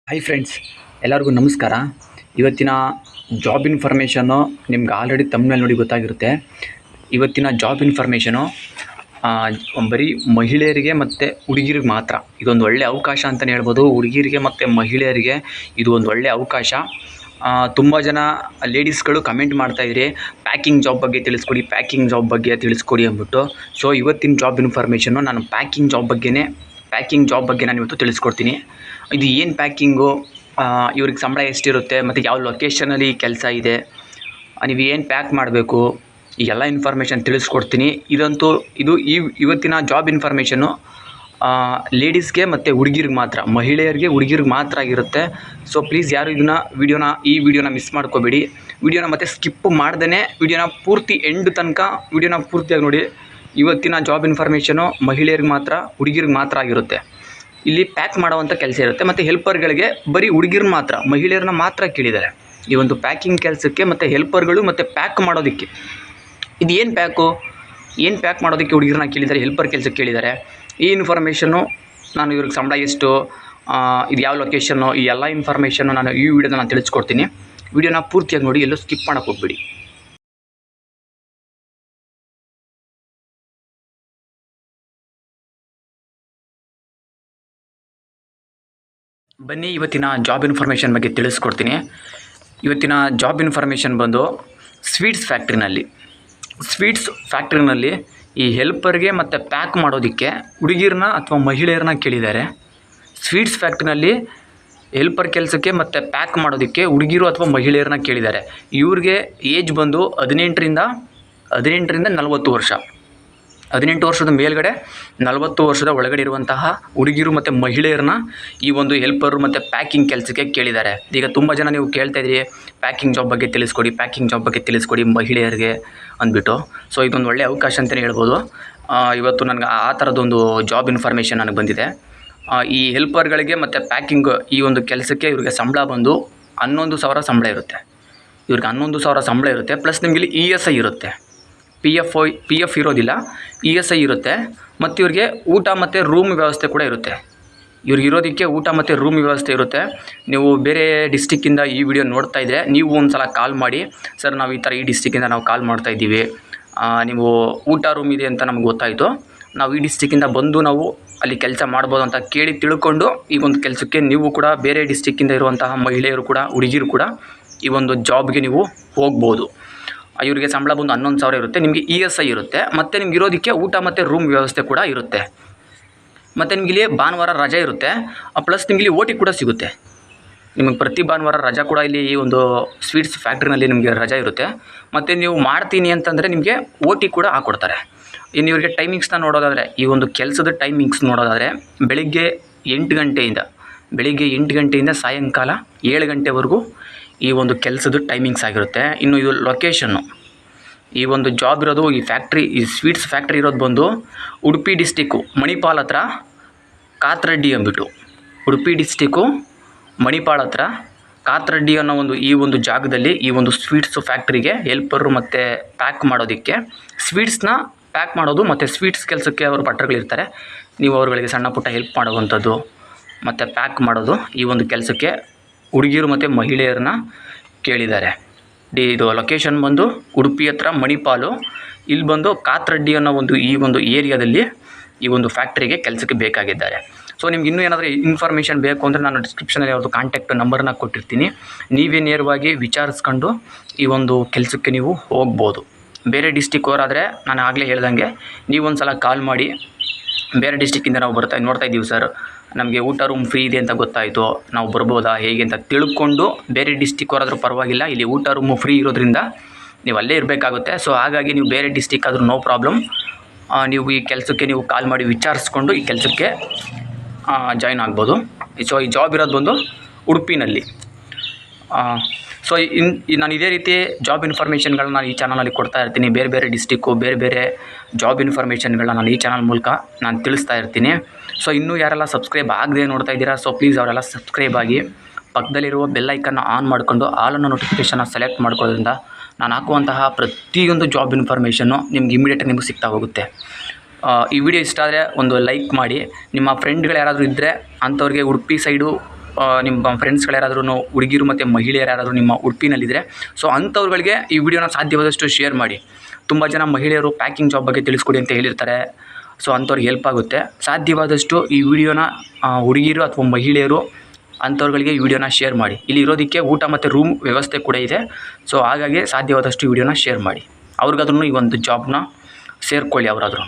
Hi friends, ಎಲ್ಲರಿಗೂ ನಮಸ್ಕಾರ. ಇವತ್ತಿನ ಜಾಬ್ ಇನ್ಫಾರ್ಮೇಷನ್ನು ನಿಮ್ಗೆ ಆಲ್ರೆಡಿ ತಮ್ಮಲ್ಲಿ ನೋಡಿ ಗೊತ್ತಾಗಿರುತ್ತೆ. ಇವತ್ತಿನ ಜಾಬ್ ಇನ್ಫಾರ್ಮೇಷನು ಬರೀ ಮಹಿಳೆಯರಿಗೆ ಮತ್ತು ಹುಡುಗಿರಿಗೆ ಮಾತ್ರ. ಇದೊಂದು ಒಳ್ಳೆಯ ಅವಕಾಶ ಅಂತಲೇ ಹೇಳ್ಬೋದು. ಹುಡುಗಿರಿಗೆ ಮತ್ತು ಮಹಿಳೆಯರಿಗೆ ಇದು ಒಂದು ಒಳ್ಳೆಯ ಅವಕಾಶ. ತುಂಬ ಜನ ಲೇಡೀಸ್ಗಳು ಕಮೆಂಟ್ ಮಾಡ್ತಾಯಿದ್ರಿ, ಪ್ಯಾಕಿಂಗ್ ಜಾಬ್ ಬಗ್ಗೆ ತಿಳಿಸ್ಕೊಡಿ, ಪ್ಯಾಕಿಂಗ್ ಜಾಬ್ ಬಗ್ಗೆ ತಿಳಿಸ್ಕೊಡಿ ಅಂದ್ಬಿಟ್ಟು. ಸೊ ಇವತ್ತಿನ ಜಾಬ್ ಇನ್ಫಾರ್ಮೇಷನ್ನು ನಾನು ಪ್ಯಾಕಿಂಗ್ ಜಾಬ್ ಬಗ್ಗೆ ನಾನು ಇವತ್ತು ತಿಳಿಸ್ಕೊಡ್ತೀನಿ. ಇದು ಏನು ಪ್ಯಾಕಿಂಗು, ಇವ್ರಿಗೆ ಸಂಬಳ ಎಷ್ಟಿರುತ್ತೆ, ಮತ್ತು ಯಾವ ಲೊಕೇಶನಲ್ಲಿ ಕೆಲಸ ಇದೆ, ನೀವು ಏನು ಪ್ಯಾಕ್ ಮಾಡಬೇಕು, ಈ ಎಲ್ಲ ಇನ್ಫಾರ್ಮೇಷನ್ ತಿಳಿಸ್ಕೊಡ್ತೀನಿ. ಇದು ಇವತ್ತಿನ ಜಾಬ್ ಇನ್ಫಾರ್ಮೇಷನ್ನು ಲೇಡೀಸ್ಗೆ ಮತ್ತು ಹುಡುಗಿರಿಗೆ ಮಾತ್ರ, ಮಹಿಳೆಯರಿಗೆ ಹುಡುಗಿರಿಗೆ ಮಾತ್ರ ಆಗಿರುತ್ತೆ. ಸೊ ಪ್ಲೀಸ್ ಯಾರು ಈ ವಿಡಿಯೋನ ಮಿಸ್ ಮಾಡ್ಕೋಬೇಡಿ. ವಿಡಿಯೋನ ಮತ್ತೆ ಸ್ಕಿಪ್ ಮಾಡ್ದೇ ವಿಡಿಯೋನ ಪೂರ್ತಿ ಎಂಡ್ ತನಕ ವಿಡಿಯೋನ ಪೂರ್ತಿಯಾಗಿ ನೋಡಿ. ಇವತ್ತಿನ ಜಾಬ್ ಇನ್ಫಾರ್ಮೇಷನು ಮಹಿಳೆಯರಿಗೆ ಮಾತ್ರ, ಹುಡುಗಿರಿಗೆ ಮಾತ್ರ ಆಗಿರುತ್ತೆ. ಇಲ್ಲಿ ಪ್ಯಾಕ್ ಮಾಡೋವಂಥ ಕೆಲಸ ಇರುತ್ತೆ. ಮತ್ತು ಹೆಲ್ಪರ್ಗಳಿಗೆ ಬರೀ ಹುಡುಗಿರನ್ನ ಮಾತ್ರ, ಮಹಿಳೆಯರನ್ನ ಮಾತ್ರ ಕೇಳಿದ್ದಾರೆ ಈ ಒಂದು ಪ್ಯಾಕಿಂಗ್ ಕೆಲಸಕ್ಕೆ. ಮತ್ತು ಹೆಲ್ಪರ್ಗಳು ಮತ್ತು ಪ್ಯಾಕ್ ಮಾಡೋದಕ್ಕೆ, ಇದು ಏನು ಪ್ಯಾಕ್ ಮಾಡೋದಕ್ಕೆ ಹುಡುಗಿರನ್ನ ಕೇಳಿದ್ದಾರೆ, ಹೆಲ್ಪರ್ ಕೆಲಸಕ್ಕೆ ಕೇಳಿದ್ದಾರೆ. ಈ ಇನ್ಫಾರ್ಮೇಷನ್ನು ನಾನು ಇವ್ರಿಗೆ ಸಂಬಳ ಎಷ್ಟು, ಇದು ಯಾವ ಲೊಕೇಶನ್ನು, ಈ ಎಲ್ಲ ಇನ್ಫಾರ್ಮೇಷನ್ನು ನಾನು ಈ ವಿಡಿಯೋನ ನಾನು ತಿಳಿಸ್ಕೊಡ್ತೀನಿ. ವಿಡಿಯೋನ ಪೂರ್ತಿಯಾಗಿ ನೋಡಿ, ಎಲ್ಲೂ ಸ್ಕಿಪ್ ಮಾಡೋಕ್ಕೆ ಹೋಗ್ಬೇಡಿ. ಬನ್ನಿ ಇವತ್ತಿನ ಜಾಬ್ ಇನ್ಫಾರ್ಮೇಷನ್ ಬಗ್ಗೆ ತಿಳಿಸ್ಕೊಡ್ತೀನಿ. ಇವತ್ತಿನ ಜಾಬ್ ಇನ್ಫಾರ್ಮೇಷನ್ ಬಂದು ಸ್ವೀಟ್ಸ್ ಫ್ಯಾಕ್ಟ್ರಿನಲ್ಲಿ ಈ ಹೆಲ್ಪರ್ಗೆ ಮತ್ತು ಪ್ಯಾಕ್ ಮಾಡೋದಕ್ಕೆ ಹುಡುಗಿರನ್ನ ಅಥವಾ ಮಹಿಳೆಯರನ್ನ ಕೇಳಿದ್ದಾರೆ. ಸ್ವೀಟ್ಸ್ ಫ್ಯಾಕ್ಟ್ರಿನಲ್ಲಿ ಹೆಲ್ಪರ್ ಕೆಲಸಕ್ಕೆ ಮತ್ತು ಪ್ಯಾಕ್ ಮಾಡೋದಕ್ಕೆ ಹುಡುಗಿರು ಅಥವಾ ಮಹಿಳೆಯರನ್ನ ಕೇಳಿದ್ದಾರೆ. ಇವ್ರಿಗೆ ಏಜ್ ಬಂದು 18ರಿಂದ 40 ವರ್ಷ. 18 ವರ್ಷದ ಮೇಲ್ಗಡೆ 40 ವರ್ಷದ ಒಳಗಡೆ ಇರುವಂತಹ ಹುಡುಗಿರು ಮತ್ತು ಮಹಿಳೆಯರನ್ನ ಈ ಒಂದು ಹೆಲ್ಪರು ಮತ್ತು ಪ್ಯಾಕಿಂಗ್ ಕೆಲಸಕ್ಕೆ ಕೇಳಿದ್ದಾರೆ. ಈಗ ತುಂಬ ಜನ ನೀವು ಕೇಳ್ತಾಯಿದ್ರಿ, ಪ್ಯಾಕಿಂಗ್ ಜಾಬ್ ಬಗ್ಗೆ ತಿಳಿಸ್ಕೊಡಿ ಮಹಿಳೆಯರಿಗೆ ಅಂದ್ಬಿಟ್ಟು. ಸೊ ಇದೊಂದು ಒಳ್ಳೆಯ ಅವಕಾಶ ಅಂತಲೇ ಹೇಳ್ಬೋದು. ಇವತ್ತು ನನಗೆ ಆ ಥರದೊಂದು ಜಾಬ್ ಇನ್ಫಾರ್ಮೇಷನ್ ನನಗೆ ಬಂದಿದೆ. ಈ ಹೆಲ್ಪರ್ಗಳಿಗೆ ಮತ್ತು ಪ್ಯಾಕಿಂಗ್ ಈ ಒಂದು ಕೆಲಸಕ್ಕೆ ಇವ್ರಿಗೆ ಸಂಬಳ ಬಂದು 11,000 ಸಂಬಳ ಇರುತ್ತೆ. ಇವ್ರಿಗೆ 11,000 ಸಂಬಳ ಇರುತ್ತೆ. ಪ್ಲಸ್ ನಿಮಗೆ ಇಲ್ಲಿ ESI ಇರುತ್ತೆ. ಪಿ ಎಫ್ ಇರೋದಿಲ್ಲ, ESI ಇರುತ್ತೆ. ಮತ್ತು ಇವ್ರಿಗೆ ಊಟ ಮತ್ತು ರೂಮ್ ವ್ಯವಸ್ಥೆ ಕೂಡ ಇರುತ್ತೆ. ಇವ್ರಿಗೆ ಇರೋದಕ್ಕೆ ಊಟ ಮತ್ತು ರೂಮ್ ವ್ಯವಸ್ಥೆ ಇರುತ್ತೆ. ನೀವು ಬೇರೆ ಡಿಸ್ಟಿಕ್ಕಿಂದ ಈ ವಿಡಿಯೋ ನೋಡ್ತಾ ಇದ್ದರೆ ನೀವು ಒಂದು ಸಲ ಕಾಲ್ ಮಾಡಿ, ಸರ್ ನಾವು ಈ ಥರ ಈ ಡಿಸ್ಟಿಕ್ಕಿಂದ ನಾವು ಕಾಲ್ ಮಾಡ್ತಾಯಿದ್ದೀವಿ, ನೀವು ಊಟ ರೂಮ್ ಇದೆ ಅಂತ ನಮ್ಗೆ ಗೊತ್ತಾಯಿತು, ನಾವು ಈ ಡಿಸ್ಟಿಕ್ಕಿಂದ ಬಂದು ನಾವು ಅಲ್ಲಿ ಕೆಲಸ ಮಾಡ್ಬೋದು ಅಂತ ಕೇಳಿ ತಿಳ್ಕೊಂಡು ಈ ಒಂದು ಕೆಲಸಕ್ಕೆ ನೀವು ಕೂಡ ಬೇರೆ ಡಿಸ್ಟಿಕ್ಕಿಂದ ಇರುವಂತಹ ಮಹಿಳೆಯರು ಕೂಡ, ಹುಡುಗಿರು ಕೂಡ ಈ ಒಂದು ಜಾಬ್ಗೆ ನೀವು ಹೋಗ್ಬೋದು. ಇವರಿಗೆ ಸಂಬಳ ಬಂದು 11,000 ಇರುತ್ತೆ. ನಿಮಗೆ ESI ಇರುತ್ತೆ. ಮತ್ತು ನಿಮ್ಗೆ ಇರೋದಕ್ಕೆ ಊಟ ಮತ್ತು ರೂಮ್ ವ್ಯವಸ್ಥೆ ಕೂಡ ಇರುತ್ತೆ. ಮತ್ತು ನಿಮಗೆ ಇಲ್ಲಿ ಭಾನುವಾರ ರಜೆ ಇರುತ್ತೆ. ಪ್ಲಸ್ ನಿಮಗೆ ಇಲ್ಲಿ OT ಕೂಡ ಸಿಗುತ್ತೆ. ನಿಮಗೆ ಪ್ರತಿ ಭಾನುವಾರ ರಜಾ ಕೂಡ ಇಲ್ಲಿ ಈ ಒಂದು ಸ್ವೀಟ್ಸ್ ಫ್ಯಾಕ್ಟ್ರಿನಲ್ಲಿ ನಿಮಗೆ ರಜಾ ಇರುತ್ತೆ. ಮತ್ತು ನೀವು ಮಾಡ್ತೀನಿ ಅಂತಂದರೆ ನಿಮಗೆ OT ಕೂಡ ಹಾಕ್ಕೊಡ್ತಾರೆ. ಇನ್ನು ಇವರಿಗೆ ಟೈಮಿಂಗ್ಸ್ನ ನೋಡೋದಾದರೆ, ಈ ಒಂದು ಕೆಲಸದ ಟೈಮಿಂಗ್ಸ್ ನೋಡೋದಾದರೆ ಬೆಳಿಗ್ಗೆ 8 ಗಂಟೆಯಿಂದ ಸಾಯಂಕಾಲ 7 ಗಂಟೆವರೆಗೂ ಈ ಒಂದು ಕೆಲಸದ ಟೈಮಿಂಗ್ಸ್ ಆಗಿರುತ್ತೆ. ಇನ್ನು ಇದು ಲೊಕೇಶನ್ನು, ಈ ಒಂದು ಜಾಬ್ ಇರೋದು ಈ ಸ್ವೀಟ್ಸ್ ಫ್ಯಾಕ್ಟ್ರಿ ಇರೋದು ಬಂದು ಉಡುಪಿ ಡಿಸ್ಟಿಕ್ಕು ಮಣಿಪಾಲ್ ಹತ್ರ ಕಾತರಡ್ಡಿ ಅಂದ್ಬಿಟ್ಟು. ಉಡುಪಿ ಡಿಸ್ಟಿಕ್ಕು ಮಣಿಪಾಲ್ ಹತ್ರ ಕಾತರಡ್ಡಿ ಅನ್ನೋ ಈ ಒಂದು ಜಾಗದಲ್ಲಿ ಈ ಒಂದು ಸ್ವೀಟ್ಸ್ ಫ್ಯಾಕ್ಟ್ರಿಗೆ ಹೆಲ್ಪರು ಮತ್ತು ಪ್ಯಾಕ್ ಮಾಡೋದಕ್ಕೆ, ಸ್ವೀಟ್ಸ್ನ ಪ್ಯಾಕ್ ಮಾಡೋದು ಮತ್ತು ಸ್ವೀಟ್ಸ್ ಕೆಲಸಕ್ಕೆ ಅವರು ಭಟ್ರುಗಳಿರ್ತಾರೆ. ನೀವು ಅವ್ರುಗಳಿಗೆ ಸಣ್ಣ ಪುಟ್ಟ ಹೆಲ್ಪ್ ಮಾಡುವಂಥದ್ದು ಮತ್ತು ಪ್ಯಾಕ್ ಮಾಡೋದು, ಈ ಒಂದು ಕೆಲಸಕ್ಕೆ ಹುಡುಗಿರು ಮತ್ತು ಮಹಿಳೆಯರನ್ನ ಕೇಳಿದ್ದಾರೆ. ಇದು ಲೊಕೇಶನ್ ಬಂದು ಉಡುಪಿ ಹತ್ರ ಮಣಿಪಾಲು. ಇಲ್ಲಿ ಬಂದು ಕಾತರಡ್ಡಿ ಅನ್ನೋ ಈ ಒಂದು ಏರಿಯಾದಲ್ಲಿ ಈ ಒಂದು ಫ್ಯಾಕ್ಟ್ರಿಗೆ ಕೆಲಸಕ್ಕೆ ಬೇಕಾಗಿದ್ದಾರೆ. ಸೊ ನಿಮ್ಗೆ ಇನ್ನೂ ಏನಾದರೂ ಇನ್ಫಾರ್ಮೇಷನ್ ಬೇಕು ಅಂದರೆ ನಾನು ಡಿಸ್ಕ್ರಿಪ್ಷನಲ್ಲಿ ಅವ್ರದ್ದು ಕಾಂಟ್ಯಾಕ್ಟ್ ನಂಬರ್ನ ಕೊಟ್ಟಿರ್ತೀನಿ. ನೀವೇ ನೇರವಾಗಿ ವಿಚಾರಿಸ್ಕೊಂಡು ಈ ಒಂದು ಕೆಲಸಕ್ಕೆ ನೀವು ಹೋಗ್ಬೋದು. ಬೇರೆ ಡಿಸ್ಟಿಕ್ ಅವರಾದರೆ ನಾನು ಆಗಲೇ ಹೇಳ್ದಂಗೆ ನೀವು ಒಂದು ಸಲ ಕಾಲ್ ಮಾಡಿ, ಬೇರೆ ಡಿಸ್ಟಿಕ್ಕಿಂದ ನಾವು ನೋಡ್ತಾ ಇದ್ದೀವಿ ಸರ್, ನಮಗೆ ಊಟ ರೂಮ್ ಫ್ರೀ ಇದೆ ಅಂತ ಗೊತ್ತಾಯಿತು, ನಾವು ಬರ್ಬೋದಾ ಹೇಗೆ ಅಂತ ತಿಳ್ಕೊಂಡು, ಬೇರೆ ಡಿಸ್ಟಿಕ್ ಅವರಾದರೂ ಪರವಾಗಿಲ್ಲ, ಇಲ್ಲಿ ಊಟ ರೂಮು ಫ್ರೀ ಇರೋದ್ರಿಂದ ನೀವು ಅಲ್ಲೇ ಇರಬೇಕಾಗುತ್ತೆ. ಸೊ ಹಾಗಾಗಿ ನೀವು ಬೇರೆ ಡಿಸ್ಟಿಕ್ ಆದರೂ ನೋ ಪ್ರಾಬ್ಲಮ್, ನೀವು ಈ ಕೆಲಸಕ್ಕೆ ನೀವು ಕಾಲ್ ಮಾಡಿ ವಿಚಾರಿಸ್ಕೊಂಡು ಈ ಕೆಲಸಕ್ಕೆ ಜಾಯ್ನ್ ಆಗ್ಬೋದು. ಸೊ ಈ ಜಾಬ್ ಇರೋದು ಬಂದು ಉಡುಪಿನಲ್ಲಿ. ಸೊ ನಾನು ಇದೇ ರೀತಿ ಜಾಬ್ ಇನ್ಫಾರ್ಮೇಷನ್ಗಳನ್ನ ನಾನು ಈ ಚಾನಲಲ್ಲಿ ಕೊಡ್ತಾ ಇರ್ತೀನಿ. ಬೇರೆ ಬೇರೆ ಡಿಸ್ಟಿಕ್ಕು, ಬೇರೆ ಜಾಬ್ ಇನ್ಫಾರ್ಮೇಷನ್ಗಳನ್ನ ನಾನು ಈ ಚಾನಲ್ ಮೂಲಕ ನಾನು ತಿಳಿಸ್ತಾ ಇರ್ತೀನಿ. ಸೊ ಇನ್ನೂ ಯಾರೆಲ್ಲ ಸಬ್ಸ್ಕ್ರೈಬ್ ಆಗದೆ ನೋಡ್ತಾ ಇದ್ದೀರಾ, ಸೊ ಪ್ಲೀಸ್ ಅವರೆಲ್ಲ ಸಬ್ಸ್ಕ್ರೈಬ್ ಆಗಿ, ಪಕ್ಕದಲ್ಲಿರುವ ಬೆಲ್ಲೈಕನ್ನ ಆನ್ ಮಾಡಿಕೊಂಡು ಆಲನ್ನು ನೋಟಿಫಿಕೇಷನ್ನ ಸೆಲೆಕ್ಟ್ ಮಾಡ್ಕೊಳ್ಳೋದ್ರಿಂದ ನಾನು ಹಾಕುವಂತಹ ಪ್ರತಿಯೊಂದು ಜಾಬ್ ಇನ್ಫಾರ್ಮೇಷನ್ನು ನಿಮ್ಗೆ ಇಮಿಡಿಯೇಟಾಗಿ ನಿಮಗೆ ಸಿಗ್ತಾ ಹೋಗುತ್ತೆ. ಈ ವಿಡಿಯೋ ಇಷ್ಟ ಆದರೆ ಒಂದು ಲೈಕ್ ಮಾಡಿ. ನಿಮ್ಮ ಫ್ರೆಂಡ್ಗಳು ಯಾರಾದರೂ ಇದ್ದರೆ ಅಂಥವ್ರಿಗೆ ಉಡುಪಿ ಸೈಡು ನಿಮ್ಮ ಫ್ರೆಂಡ್ಸ್ಗಳು ಯಾರಾದ್ರೂ ಹುಡುಗಿರು ಮತ್ತು ಮಹಿಳೆಯರು ಯಾರಾದರೂ ನಿಮ್ಮ ಉಡುಪಿನಲ್ಲಿದ್ದರೆ ಸೊ ಅಂಥವ್ರುಗಳಿಗೆ ಈ ವಿಡಿಯೋನ ಸಾಧ್ಯವಾದಷ್ಟು ಶೇರ್ ಮಾಡಿ. ತುಂಬ ಜನ ಮಹಿಳೆಯರು ಪ್ಯಾಕಿಂಗ್ ಜಾಬ್ ಬಗ್ಗೆ ತಿಳಿಸ್ಕೊಡಿ ಅಂತ ಹೇಳಿರ್ತಾರೆ. ಸೊ ಅಂಥವ್ರಿಗೆ ಹೆಲ್ಪ್ ಆಗುತ್ತೆ. ಸಾಧ್ಯವಾದಷ್ಟು ಈ ವಿಡಿಯೋನ ಹುಡುಗಿರು ಅಥವಾ ಮಹಿಳೆಯರು ಅಂಥವ್ರುಗಳಿಗೆ ಈ ವಿಡಿಯೋನ ಶೇರ್ ಮಾಡಿ. ಇಲ್ಲಿ ಇರೋದಕ್ಕೆ ಊಟ ಮತ್ತು ರೂಮ್ ವ್ಯವಸ್ಥೆ ಕೂಡ ಇದೆ. ಸೊ ಹಾಗಾಗಿ ಸಾಧ್ಯವಾದಷ್ಟು ಈ ವಿಡಿಯೋನ ಶೇರ್ ಮಾಡಿ. ಅವ್ರಿಗಾದ್ರೂ ಈ ಒಂದು ಜಾಬ್ನ ಸೇರ್ಕೊಳ್ಳಿ ಅವರಾದ್ರೂ.